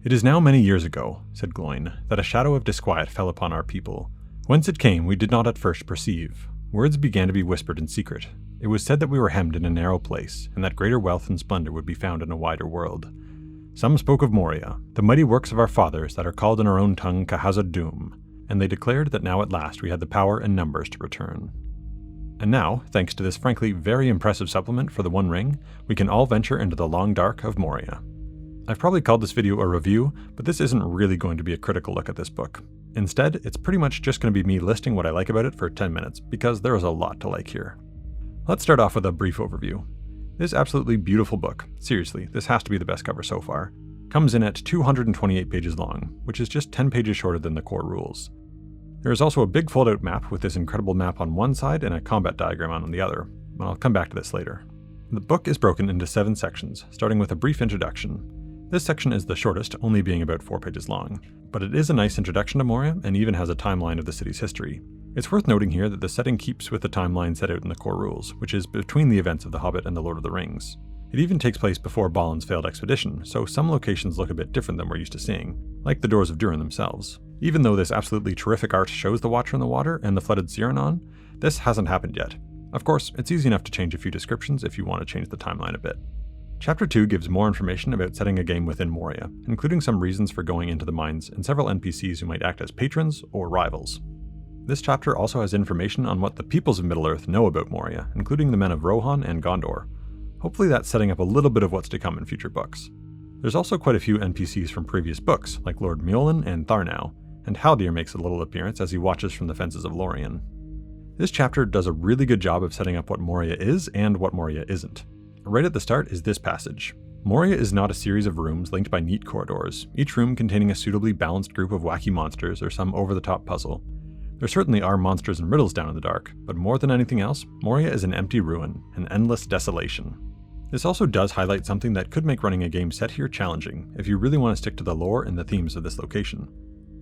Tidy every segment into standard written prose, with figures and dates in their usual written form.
"It is now many years ago," said Gloin, "that a shadow of disquiet fell upon our people. Whence it came we did not at first perceive. Words began to be whispered in secret. It was said that we were hemmed in a narrow place, and that greater wealth and splendor would be found in a wider world. Some spoke of Moria, the mighty works of our fathers that are called in our own tongue Kahazad Doom, and they declared that now at last we had the power and numbers to return. And now, thanks to this frankly very impressive supplement for the One Ring, we can all venture into the long dark of Moria." I've probably called this video a review, but this isn't really going to be a critical look at this book. Instead, it's pretty much just going to be me listing what I like about it for 10 minutes, because there is a lot to like here. Let's start off with a brief overview. This absolutely beautiful book, seriously, this has to be the best cover so far, comes in at 228 pages long, which is just 10 pages shorter than the core rules. There is also a big fold-out map with this incredible map on one side and a combat diagram on the other, and I'll come back to this later. The book is broken into 7 sections, starting with a brief introduction. This section is the shortest, only being about 4 pages long, but it is a nice introduction to Moria and even has a timeline of the city's history. It's worth noting here that the setting keeps with the timeline set out in the core rules, which is between the events of The Hobbit and The Lord of the Rings. It even takes place before Balin's failed expedition, so some locations look a bit different than we're used to seeing, like the Dwarves of Durin themselves. Even though this absolutely terrific art shows the Watcher in the water and the flooded Siranon, this hasn't happened yet. Of course, it's easy enough to change a few descriptions if you want to change the timeline a bit. Chapter 2 gives more information about setting a game within Moria, including some reasons for going into the mines and several NPCs who might act as patrons or rivals. This chapter also has information on what the peoples of Middle-earth know about Moria, including the men of Rohan and Gondor. Hopefully that's setting up a little bit of what's to come in future books. There's also quite a few NPCs from previous books, like Lord Mjolnir and Tharnau, and Haldir makes a little appearance as he watches from the fences of Lorien. This chapter does a really good job of setting up what Moria is and what Moria isn't. Right at the start is this passage. Moria is not a series of rooms linked by neat corridors, each room containing a suitably balanced group of wacky monsters or some over-the-top puzzle. There certainly are monsters and riddles down in the dark, but more than anything else, Moria is an empty ruin, an endless desolation. This also does highlight something that could make running a game set here challenging, if you really want to stick to the lore and the themes of this location.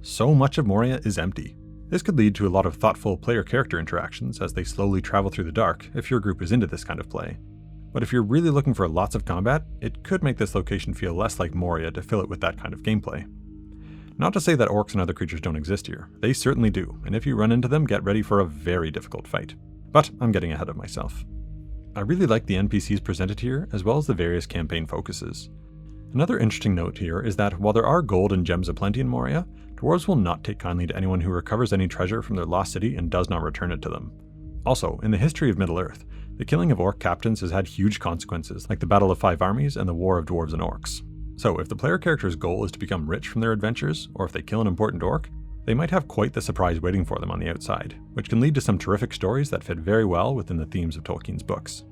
So much of Moria is empty. This could lead to a lot of thoughtful player-character interactions as they slowly travel through the dark if your group is into this kind of play. But if you're really looking for lots of combat, it could make this location feel less like Moria to fill it with that kind of gameplay. Not to say that orcs and other creatures don't exist here, they certainly do, and if you run into them, get ready for a very difficult fight. But I'm getting ahead of myself. I really like the NPCs presented here, as well as the various campaign focuses. Another interesting note here is that while there are gold and gems aplenty in Moria, dwarves will not take kindly to anyone who recovers any treasure from their lost city and does not return it to them. Also, in the history of Middle-earth, the killing of orc captains has had huge consequences, like the Battle of Five Armies and the War of Dwarves and Orcs. So if the player character's goal is to become rich from their adventures, or if they kill an important orc, they might have quite the surprise waiting for them on the outside, which can lead to some terrific stories that fit very well within the themes of Tolkien's books.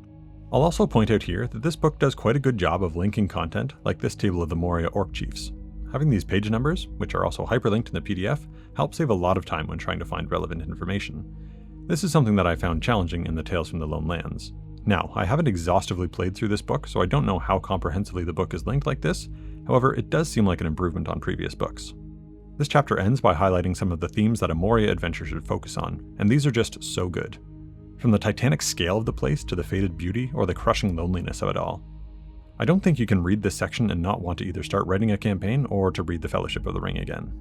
I'll also point out here that this book does quite a good job of linking content, like this table of the Moria orc chiefs. Having these page numbers, which are also hyperlinked in the PDF, helps save a lot of time when trying to find relevant information. This is something that I found challenging in the Tales from the Lone Lands. Now, I haven't exhaustively played through this book, so I don't know how comprehensively the book is linked like this, however, it does seem like an improvement on previous books. This chapter ends by highlighting some of the themes that a Moria adventure should focus on, and these are just so good. From the titanic scale of the place to the faded beauty or the crushing loneliness of it all. I don't think you can read this section and not want to either start writing a campaign or to read The Fellowship of the Ring again.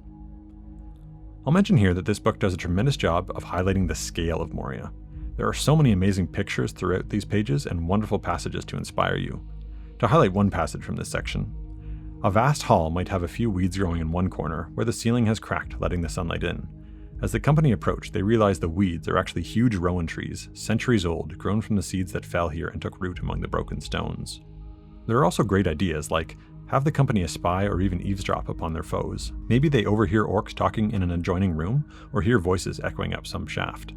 I'll mention here that this book does a tremendous job of highlighting the scale of Moria. There are so many amazing pictures throughout these pages and wonderful passages to inspire you. To highlight one passage from this section, a vast hall might have a few weeds growing in one corner where the ceiling has cracked, letting the sunlight in. As the company approach, they realize the weeds are actually huge rowan trees, centuries old, grown from the seeds that fell here and took root among the broken stones. There are also great ideas like, have the company espy or even eavesdrop upon their foes. Maybe they overhear orcs talking in an adjoining room, or hear voices echoing up some shaft.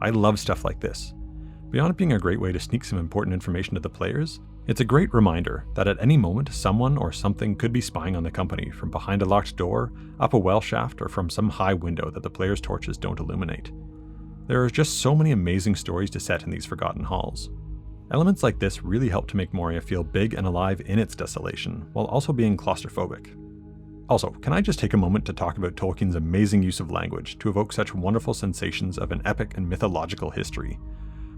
I love stuff like this. Beyond being a great way to sneak some important information to the players, it's a great reminder that at any moment someone or something could be spying on the company from behind a locked door, up a well shaft, or from some high window that the players' torches don't illuminate. There are just so many amazing stories to set in these forgotten halls. Elements like this really help to make Moria feel big and alive in its desolation, while also being claustrophobic. Also, can I just take a moment to talk about Tolkien's amazing use of language to evoke such wonderful sensations of an epic and mythological history?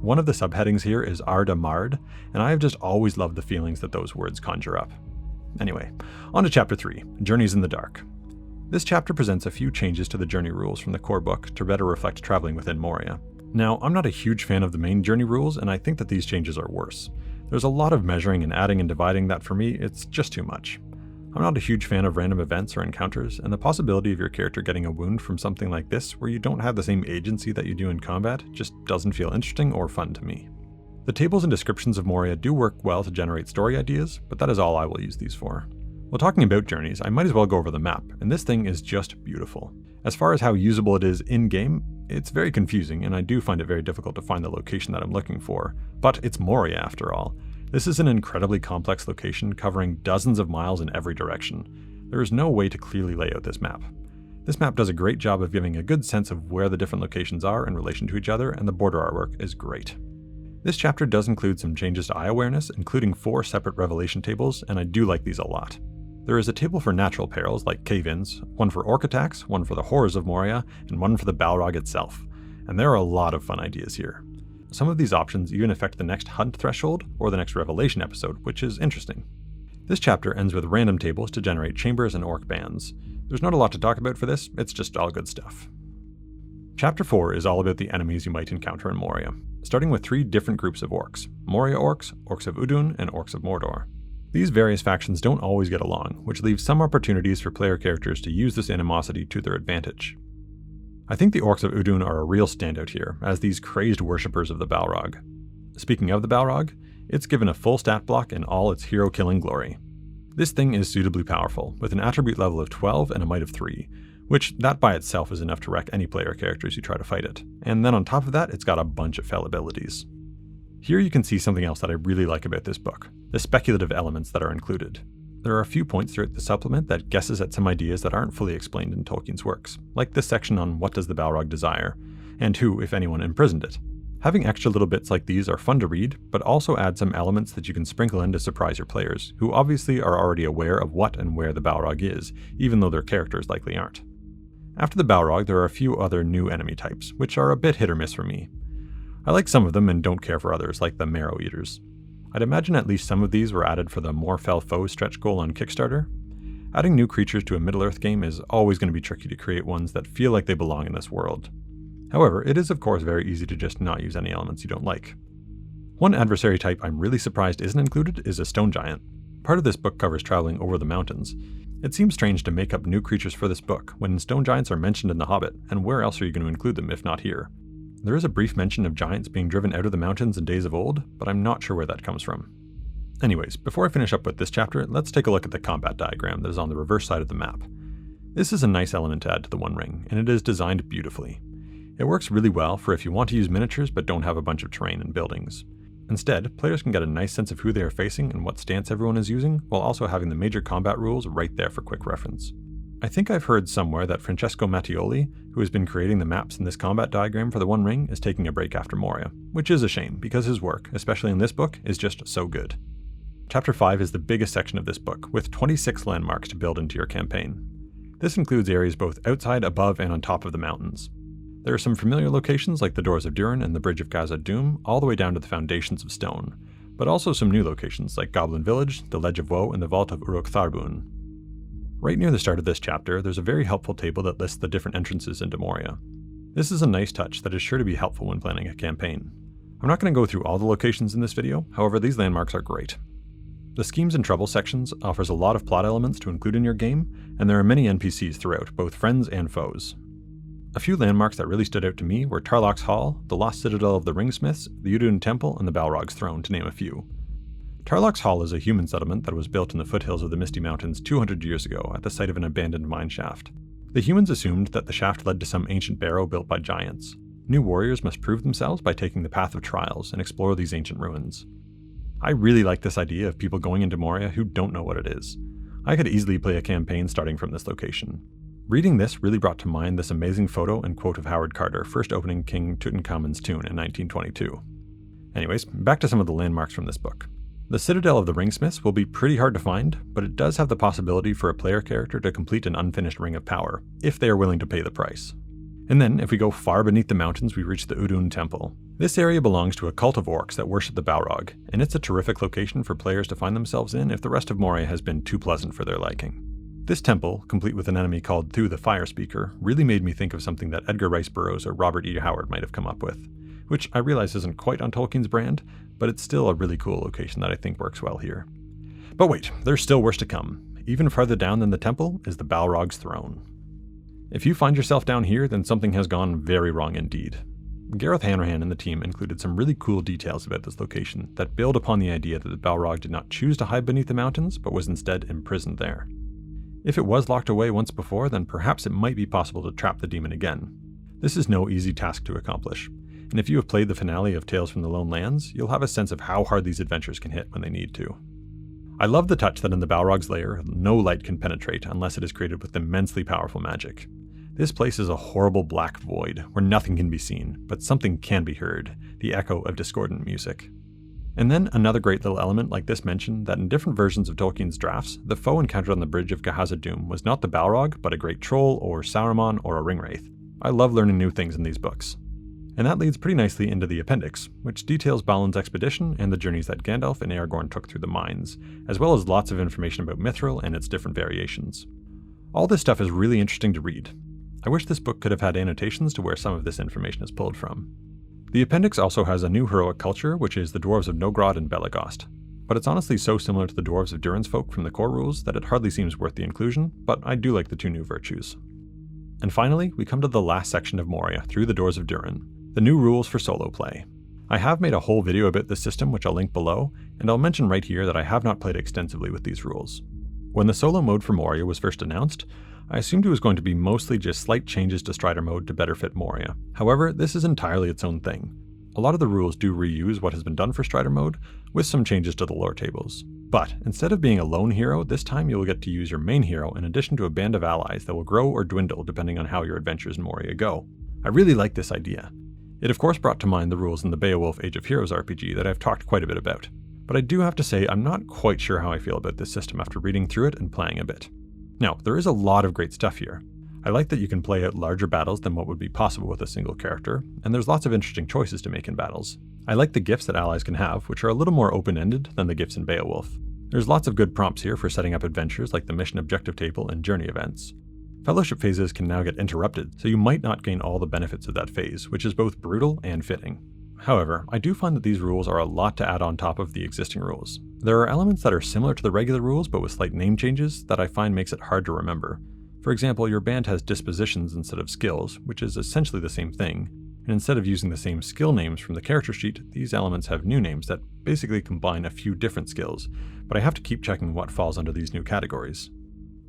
One of the subheadings here is Arda Mard, and I have just always loved the feelings that those words conjure up. Anyway, on to Chapter 3, Journeys in the Dark. This chapter presents a few changes to the journey rules from the core book to better reflect traveling within Moria. Now, I'm not a huge fan of the main journey rules, and I think that these changes are worse. There's a lot of measuring and adding and dividing that for me, it's just too much. I'm not a huge fan of random events or encounters, and the possibility of your character getting a wound from something like this where you don't have the same agency that you do in combat just doesn't feel interesting or fun to me. The tables and descriptions of Moria do work well to generate story ideas, but that is all I will use these for. While talking about journeys, I might as well go over the map, and this thing is just beautiful. As far as how usable it is in-game, it's very confusing, and I do find it very difficult to find the location that I'm looking for, but it's Moria after all. This is an incredibly complex location covering dozens of miles in every direction. There is no way to clearly lay out this map. This map does a great job of giving a good sense of where the different locations are in relation to each other, and the border artwork is great. This chapter does include some changes to eye awareness, including 4 separate revelation tables, and I do like these a lot. There is a table for natural perils like cave-ins, one for orc attacks, one for the horrors of Moria, and one for the Balrog itself. And there are a lot of fun ideas here. Some of these options even affect the next hunt threshold or the next revelation episode, which is interesting. This chapter ends with random tables to generate chambers and orc bands. There's not a lot to talk about for this, it's just all good stuff. Chapter 4 is all about the enemies you might encounter in Moria, starting with 3 different groups of orcs: Moria orcs, orcs of Udun, and orcs of Mordor. These various factions don't always get along, which leaves some opportunities for player characters to use this animosity to their advantage. I think the orcs of Udun are a real standout here, as these crazed worshippers of the Balrog. Speaking of the Balrog, it's given a full stat block in all its hero-killing glory. This thing is suitably powerful, with an attribute level of 12 and a might of 3, which that by itself is enough to wreck any player characters who try to fight it. And then on top of that, it's got a bunch of fell abilities. Here you can see something else that I really like about this book, the speculative elements that are included. There are a few points throughout the supplement that guesses at some ideas that aren't fully explained in Tolkien's works, like this section on what does the Balrog desire, and who, if anyone, imprisoned it. Having extra little bits like these are fun to read, but also add some elements that you can sprinkle in to surprise your players, who obviously are already aware of what and where the Balrog is, even though their characters likely aren't. After the Balrog, there are a few other new enemy types, which are a bit hit or miss for me. I like some of them and don't care for others, like the Marrow Eaters. I'd imagine at least some of these were added for the More Fell Foes stretch goal on Kickstarter. Adding new creatures to a Middle-earth game is always going to be tricky to create ones that feel like they belong in this world. However, it is of course very easy to just not use any elements you don't like. One adversary type I'm really surprised isn't included is a Stone Giant. Part of this book covers traveling over the mountains. It seems strange to make up new creatures for this book when Stone Giants are mentioned in The Hobbit, and where else are you going to include them if not here? There is a brief mention of giants being driven out of the mountains in days of old, but I'm not sure where that comes from. Anyways, before I finish up with this chapter, let's take a look at the combat diagram that is on the reverse side of the map. This is a nice element to add to the One Ring, and it is designed beautifully. It works really well for if you want to use miniatures but don't have a bunch of terrain and buildings. Instead, players can get a nice sense of who they are facing and what stance everyone is using, while also having the major combat rules right there for quick reference. I think I've heard somewhere that Francesco Mattioli, who has been creating the maps in this combat diagram for the One Ring, is taking a break after Moria, which is a shame because his work, especially in this book, is just so good. Chapter 5 is the biggest section of this book, with 26 landmarks to build into your campaign. This includes areas both outside, above, and on top of the mountains. There are some familiar locations like the Doors of Durin and the Bridge of Gaza Doom, all the way down to the Foundations of Stone, but also some new locations like Goblin Village, the Ledge of Woe, and the Vault of Uruk-Tharbun. Right near the start of this chapter, there's a very helpful table that lists the different entrances into Moria. This is a nice touch that is sure to be helpful when planning a campaign. I'm not going to go through all the locations in this video, however these landmarks are great. The Schemes and Trouble sections offers a lot of plot elements to include in your game, and there are many NPCs throughout, both friends and foes. A few landmarks that really stood out to me were Tarlok's Hall, the Lost Citadel of the Ringsmiths, the Udun Temple, and the Balrog's Throne, to name a few. Tarlok's Hall is a human settlement that was built in the foothills of the Misty Mountains 200 years ago at the site of an abandoned mine shaft. The humans assumed that the shaft led to some ancient barrow built by giants. New warriors must prove themselves by taking the path of trials and explore these ancient ruins. I really like this idea of people going into Moria who don't know what it is. I could easily play a campaign starting from this location. Reading this really brought to mind this amazing photo and quote of Howard Carter first opening King Tutankhamun's tomb in 1922. Anyways, back to some of the landmarks from this book. The Citadel of the Ringsmiths will be pretty hard to find, but it does have the possibility for a player character to complete an unfinished Ring of Power, if they are willing to pay the price. And then, if we go far beneath the mountains, we reach the Udun Temple. This area belongs to a cult of orcs that worship the Balrog, and it's a terrific location for players to find themselves in if the rest of Moria has been too pleasant for their liking. This temple, complete with an enemy called Thu the Fire Speaker, really made me think of something that Edgar Rice Burroughs or Robert E. Howard might have come up with, which I realize isn't quite on Tolkien's brand, but it's still a really cool location that I think works well here. But wait, there's still worse to come. Even farther down than the temple is the Balrog's throne. If you find yourself down here, then something has gone very wrong indeed. Gareth Hanrahan and the team included some really cool details about this location that build upon the idea that the Balrog did not choose to hide beneath the mountains, but was instead imprisoned there. If it was locked away once before, then perhaps it might be possible to trap the demon again. This is no easy task to accomplish, and if you have played the finale of Tales from the Lone Lands, you'll have a sense of how hard these adventures can hit when they need to. I love the touch that in the Balrog's lair, no light can penetrate unless it is created with immensely powerful magic. This place is a horrible black void, where nothing can be seen, but something can be heard, the echo of discordant music. And then another great little element like this mentioned that in different versions of Tolkien's drafts, the foe encountered on the bridge of Khazad-dûm was not the Balrog, but a great troll, or Saruman, or a ringwraith. I love learning new things in these books. And that leads pretty nicely into the Appendix, which details Balin's expedition and the journeys that Gandalf and Aragorn took through the mines, as well as lots of information about Mithril and its different variations. All this stuff is really interesting to read. I wish this book could have had annotations to where some of this information is pulled from. The Appendix also has a new heroic culture, which is the Dwarves of Nogrod and Belagost. But it's honestly so similar to the Dwarves of Durin's folk from the core rules that it hardly seems worth the inclusion, but I do like the two new virtues. And finally, we come to the last section of Moria, through the doors of Durin, the new rules for solo play. I have made a whole video about this system, which I'll link below, and I'll mention right here that I have not played extensively with these rules. When the solo mode for Moria was first announced, I assumed it was going to be mostly just slight changes to Strider mode to better fit Moria. However, this is entirely its own thing. A lot of the rules do reuse what has been done for Strider mode, with some changes to the lore tables. But instead of being a lone hero, this time you will get to use your main hero in addition to a band of allies that will grow or dwindle depending on how your adventures in Moria go. I really like this idea. It of course brought to mind the rules in the Beowulf Age of Heroes RPG that I've talked quite a bit about. But I do have to say I'm not quite sure how I feel about this system after reading through it and playing a bit. Now, there is a lot of great stuff here. I like that you can play out larger battles than what would be possible with a single character, and there's lots of interesting choices to make in battles. I like the gifts that allies can have, which are a little more open-ended than the gifts in Beowulf. There's lots of good prompts here for setting up adventures like the mission objective table and journey events. Fellowship phases can now get interrupted, so you might not gain all the benefits of that phase, which is both brutal and fitting. However, I do find that these rules are a lot to add on top of the existing rules. There are elements that are similar to the regular rules but with slight name changes that I find makes it hard to remember. For example, your band has dispositions instead of skills, which is essentially the same thing, and instead of using the same skill names from the character sheet, these elements have new names that basically combine a few different skills, but I have to keep checking what falls under these new categories.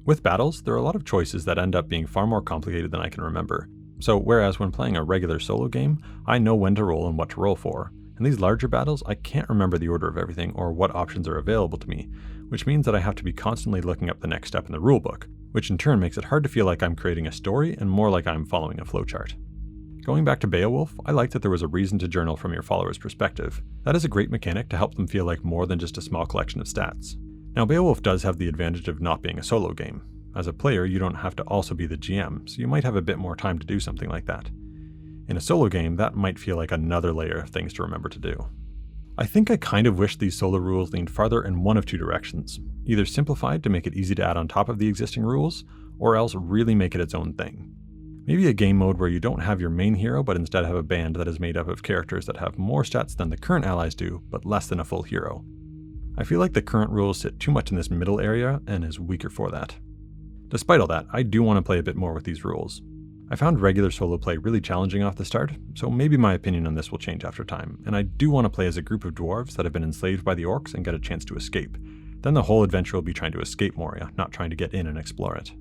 With battles, there are a lot of choices that end up being far more complicated than I can remember. So whereas when playing a regular solo game, I know when to roll and what to roll for, in these larger battles, I can't remember the order of everything or what options are available to me, which means that I have to be constantly looking up the next step in the rulebook, which in turn makes it hard to feel like I'm creating a story and more like I'm following a flowchart. Going back to Beowulf, I like that there was a reason to journal from your follower's perspective. That is a great mechanic to help them feel like more than just a small collection of stats. Now Beowulf does have the advantage of not being a solo game. As a player, you don't have to also be the GM, so you might have a bit more time to do something like that. In a solo game, that might feel like another layer of things to remember to do. I think I kind of wish these solo rules leaned farther in one of two directions, either simplified to make it easy to add on top of the existing rules, or else really make it its own thing. Maybe a game mode where you don't have your main hero but instead have a band that is made up of characters that have more stats than the current allies do, but less than a full hero. I feel like the current rules sit too much in this middle area and is weaker for that. Despite all that, I do want to play a bit more with these rules. I found regular solo play really challenging off the start, so maybe my opinion on this will change after time, and I do want to play as a group of dwarves that have been enslaved by the orcs and get a chance to escape. Then the whole adventure will be trying to escape Moria, not trying to get in and explore it.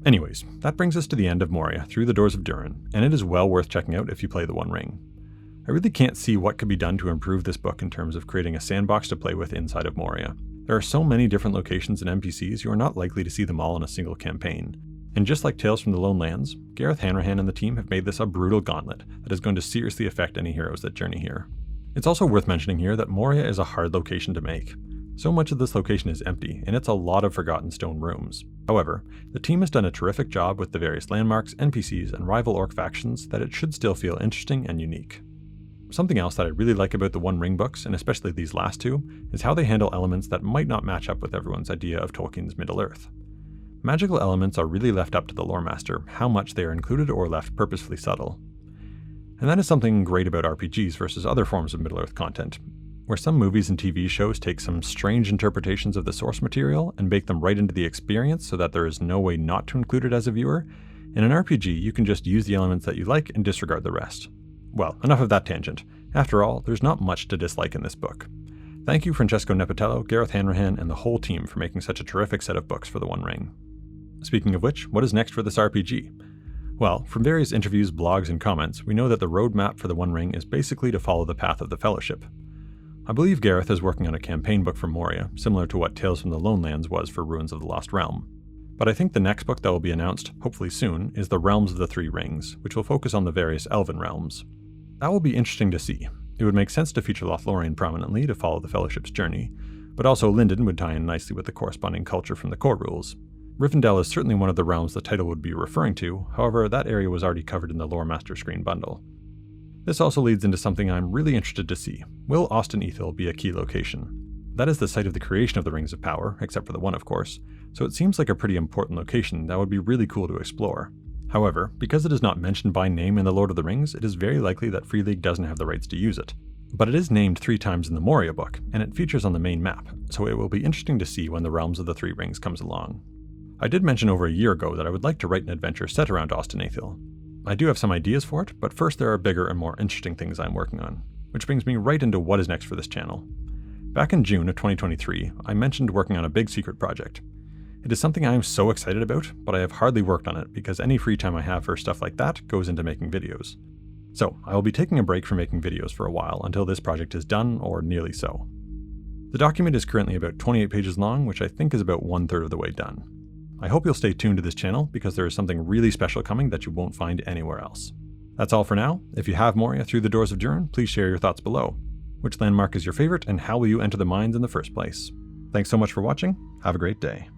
Anyways, that brings us to the end of Moria, through the doors of Durin, and it is well worth checking out if you play the One Ring. I really can't see what could be done to improve this book in terms of creating a sandbox to play with inside of Moria. There are so many different locations and NPCs, you are not likely to see them all in a single campaign. And just like Tales from the Lone Lands, Gareth Hanrahan and the team have made this a brutal gauntlet that is going to seriously affect any heroes that journey here. It's also worth mentioning here that Moria is a hard location to make. So much of this location is empty, and it's a lot of forgotten stone rooms. However, the team has done a terrific job with the various landmarks, NPCs, and rival orc factions that it should still feel interesting and unique. Something else that I really like about the One Ring books, and especially these last two, is how they handle elements that might not match up with everyone's idea of Tolkien's Middle-earth. Magical elements are really left up to the lore master, how much they are included or left purposefully subtle. And that is something great about RPGs versus other forms of Middle-earth content, where some movies and TV shows take some strange interpretations of the source material and bake them right into the experience so that there is no way not to include it as a viewer. In an RPG, you can just use the elements that you like and disregard the rest. Well, enough of that tangent. After all, there's not much to dislike in this book. Thank you Francesco Nepatello, Gareth Hanrahan, and the whole team for making such a terrific set of books for the One Ring. Speaking of which, what is next for this RPG? Well, from various interviews, blogs, and comments, we know that the roadmap for the One Ring is basically to follow the path of the Fellowship. I believe Gareth is working on a campaign book for Moria, similar to what Tales from the Lone Lands was for Ruins of the Lost Realm. But I think the next book that will be announced, hopefully soon, is The Realms of the Three Rings, which will focus on the various elven realms. That will be interesting to see. It would make sense to feature Lothlorien prominently to follow the Fellowship's journey, but also Lindon would tie in nicely with the corresponding culture from the core rules. Rivendell is certainly one of the realms the title would be referring to, however that area was already covered in the Lore Master screen bundle. This also leads into something I'm really interested to see. Will Austin Ethel be a key location? That is the site of the creation of the Rings of Power, except for the one of course, so it seems like a pretty important location that would be really cool to explore. However, because it is not mentioned by name in the Lord of the Rings, it is very likely that Free League doesn't have the rights to use it. But it is named 3 times in the Moria book, and it features on the main map, so it will be interesting to see when the Realms of the Three Rings comes along. I did mention over a year ago that I would like to write an adventure set around Austin Ethel. I do have some ideas for it, but first there are bigger and more interesting things I'm working on, which brings me right into what is next for this channel. Back in June of 2023, I mentioned working on a big secret project. It is something I am so excited about, but I have hardly worked on it because any free time I have for stuff like that goes into making videos. So I will be taking a break from making videos for a while until this project is done, or nearly so. The document is currently about 28 pages long, which I think is about 1/3 of the way done. I hope you'll stay tuned to this channel because there is something really special coming that you won't find anywhere else. That's all for now. If you have Moria through the doors of Durin, please share your thoughts below. Which landmark is your favorite and how will you enter the mines in the first place? Thanks so much for watching. Have a great day.